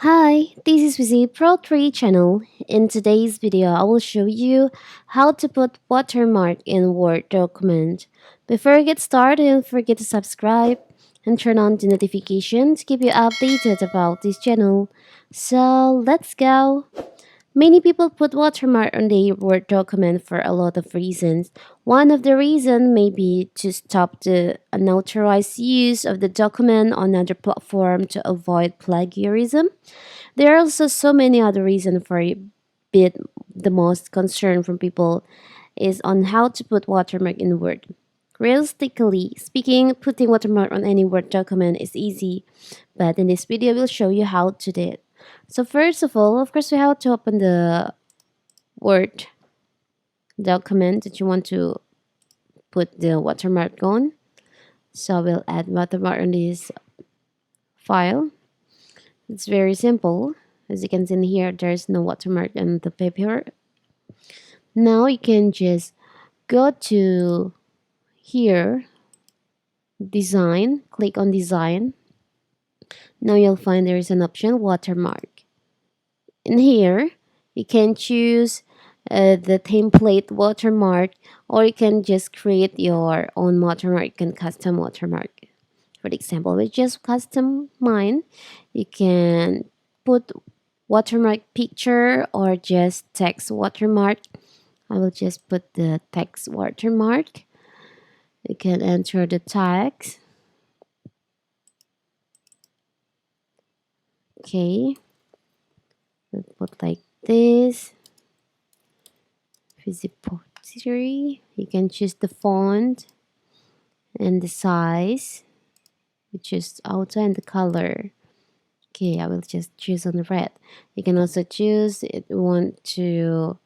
Hi, this is Vizi Pro 3 channel. In today's video, I will show you how to put watermark in Word document. Before we get started, don't forget to subscribe and turn on the notification to keep you updated about this channel. So let's go! Many people put watermark on their Word document for a lot of reasons. One of the reasons may be to stop the unauthorized use of the document on another platform to avoid plagiarism. There are also so many other reasons for it, but the most concern from people is on how to put watermark in Word. Realistically speaking, putting watermark on any Word document is easy, but in this video, we'll show you how to do it. So first of all, of course, we have to open the Word document that you want to put the watermark on. So we'll add watermark on this file. It's very simple. As you can see in here, there's no watermark on the paper. Now you can just go to here, design, click on design. Now you'll find there is an option watermark. In here, you can choose the template watermark, or you can just create your own watermark. You can custom watermark. For example, with just custom mine, you can put watermark picture or just text watermark. I will just put the text watermark. You can enter the text. Okay, we'll put like this. Visibility. You can choose the font and the size. You choose auto and the color. Okay, I will just choose on the red. You can also choose if you want to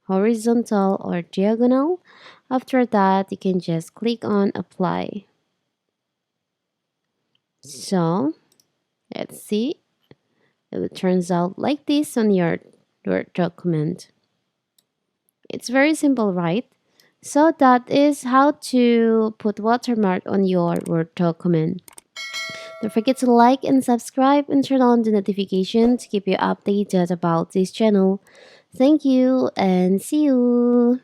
horizontal or diagonal. After that, you can just click on apply. So let's see. It turns out like this on your Word document. It's very simple, right? So that is how to put watermark on your Word document. Don't forget to like and subscribe and turn on the notification to keep you updated about this channel. Thank you and see you!